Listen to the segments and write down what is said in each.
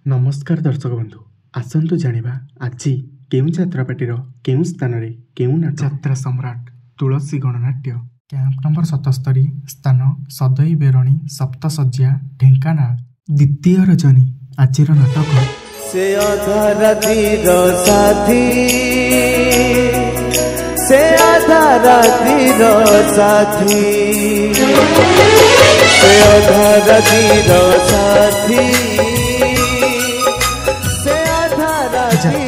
नमस्कार दर्शक बंधु आसतु जानिबा आजी केउं छात्रपाटीर केउं स्थान रे केउं नाट्य सम्राट तुलसी गणनाट्य कैंप नंबर 77 स्थान सदई बेरणी सप्तशज्या ढेंकानाल द्वितीय रजनी आजिर नाटक से आधा रातिर साथी से आधा रातिर साथी से आधा रातिर साथी से आधा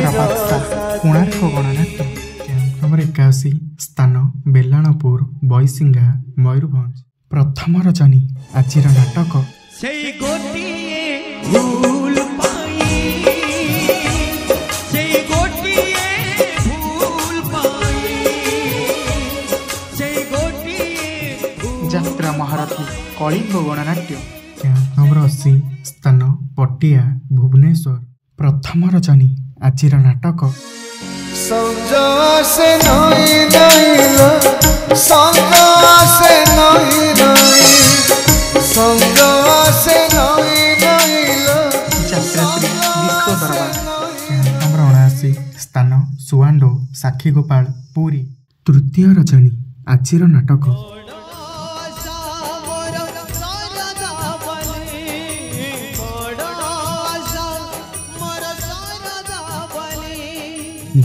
यात्रा कोणार्क गणनाट्य कैंप नंबर 81 स्थान बेलाणपुर बैसिंगा मयूरभंज प्रथम रजनी आजिर नाटक से गोटिए भूल पाई से गोटिए भूल पाई से गोटिए यात्रा महारथी कलिंग गणनाट्य कैंप नंबर 80 स्थान पटिया भुवनेश्वर प्रथम रजनी आजिर नाटक संजा से नहीं नहीं संजा से नहीं नहीं संजा से नहीं नहीं यात्राश्री विश्व दरबार कैंप नंबर 79 स्थान सुआंडो साक्षीगोपाल पुरी तृतीय रजनी आजिर नाटक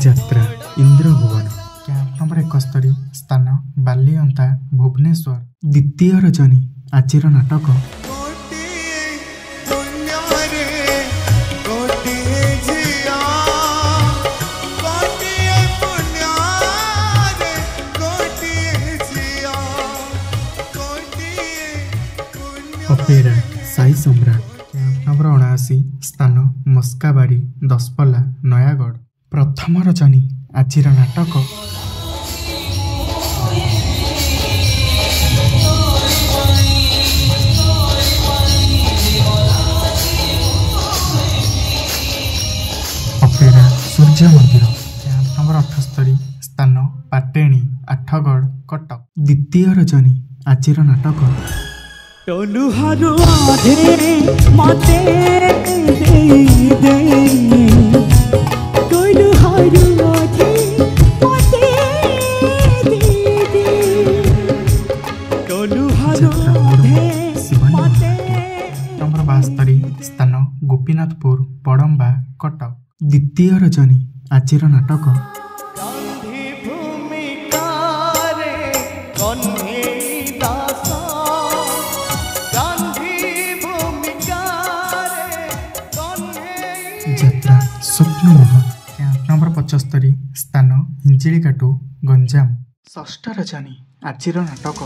यात्रा इंद्रभुवन कैंप नंबर 71 स्थान बालिअंता भुवनेश्वर द्वितीय रजनी आजिर नाटक अपेरा साई सम्राट कैंप नंबर 79 स्थान मस्काबाड़ी दसपल्ला नयागढ़ प्रथम रजनी आजिर नाटक अपेरा सूर्य मंदिर कैंप नंबर 78 स्थान पाटेणी आठगढ़ कटक द्वितीय रजनी आजिर नाटक टोलुहारू आधे मते दे दे टोलुहारू आधे मते दे दे टोलुहारू आधे मते नंबर 72 स्थान गोपीनाथपुर पड़म्बा कटक द्वितीय रजनी आजिर नाटक गांधी भूमिका रे कन्हे दास यात्रा स्वप्नमोहन कैंप नंबर 75 स्थान हिंजिड़ीकाटू गंजाम षष्ठ रजनी आजिर नाटक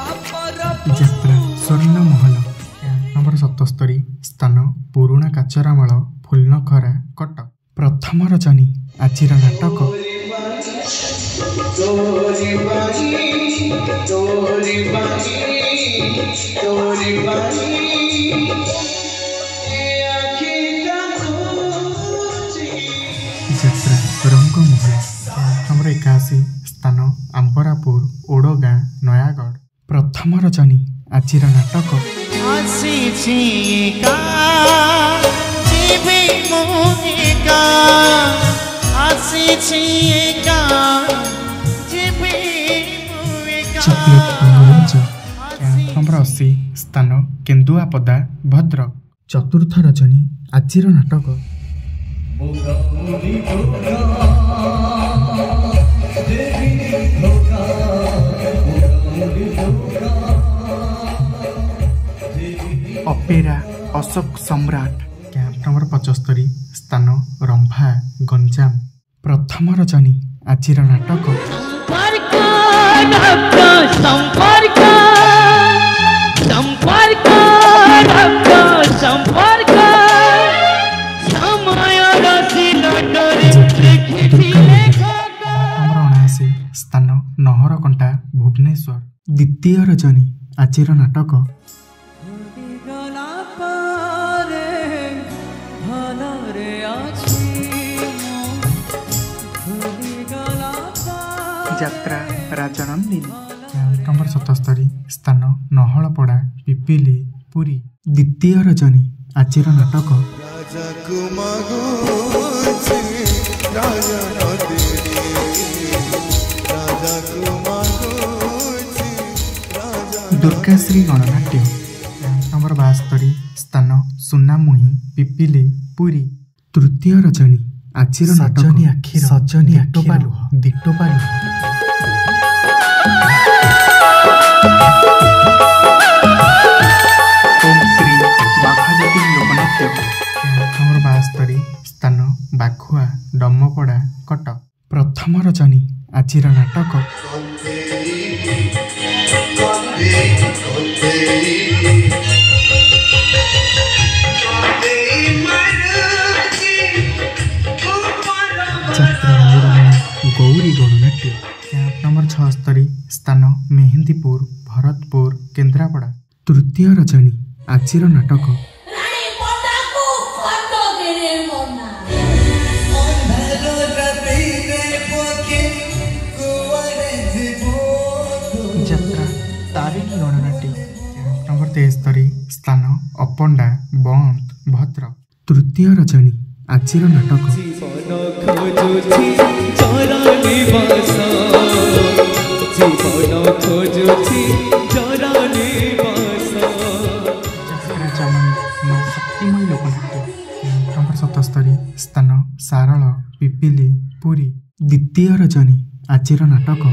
यात्रा स्वर्णमहल कैंप नंबर 77 स्थान पुराणा काचरामाल फुलनखरा कटक प्रथम रजनी आजिर नाटक चोरी बाजी चोरी बाजी चोरी बाजी यात्रा रंगमहल नंबर 81 स्थान आंबरापुर ओडगाँ नयागढ़ प्रथम रजनी आजिर नाटक चॉकलेट अंगुरंज कैंप नंबर 80 स्थान केन्दुआपदा भद्रक चतुर्थ रजनी आजिर नाटक अपेरा अशोक सम्राट कैंप नंबर 75 स्थान रंभा गंजाम प्रथम रजनी आजिर नाटक स्थान नहरकंटा भुवनेश्वर द्वितीय रजनी आजिर नाटक ଯାତ୍ରା ରାଜନନ୍ଦିନୀ। କ୍ୟାମ୍ପ ନମ୍ବର 77 ସ୍ଥାନ ନହଳପଡ଼ା ପିପିଲି ପୁରୀ। ଦ୍ୱିତୀୟ ରଜନୀ ଆଜିର ନାଟକ ଦୁର୍ଗାଶ୍ରୀ ଗଣନାଟ୍ୟ। କ୍ୟାମ୍ପ ନମ୍ବର 72 ସ୍ଥାନ ସୁନାମୁହିଁ ପିପିଲି ପୁରୀ। ତୃତୀୟ ରଜନୀ ଆଜିର ନାଟକ ସଜନୀ ଆଖିର ଦିଟୋପା ଲୁହ। ଓମ୍ ଶ୍ରୀ ବାଘାଦେବୀ ଲୋକନାଟ୍ୟ। କ୍ୟାମ୍ପ ନମ୍ବର 72 ସ୍ଥାନ ବାଘୁଆ ଡମପଡ଼ା କଟକ। ପ୍ରଥମ ରଜନୀ ଆଜିର ନାଟକ ଗୌରୀ ଗଣନାଟ୍ୟ। କ୍ୟାମ୍ପ ନମ୍ବର 76 ସ୍ଥାନ ମେହେନ୍ଦୀପୁର ଭରତପୁର କେନ୍ଦ୍ରାପଡ଼ା। ତୃତୀୟ ରଜନୀ ଆଜିର ନାଟକ ଯାତ୍ରା ତାରିଣୀ ଗଣନାଟ୍ୟ। କ୍ୟାମ୍ପ ନମ୍ବର 73 ସ୍ଥାନ ଅପଣ୍ଡା ବନ୍ଦ ଭଦ୍ରକ। ତୃତୀୟ ରଜନୀ ଆଜିର ନାଟକ ଶକ୍ତିମୟୀ ଲୋକନାଟ୍ୟ। କ୍ୟାମ୍ପ ନମ୍ବର 77 ସ୍ଥାନ ସାରଳ ପିପିଲି ପୁରୀ। ଦ୍ୱିତୀୟ ରଜନୀ ଆଜିର ନାଟକ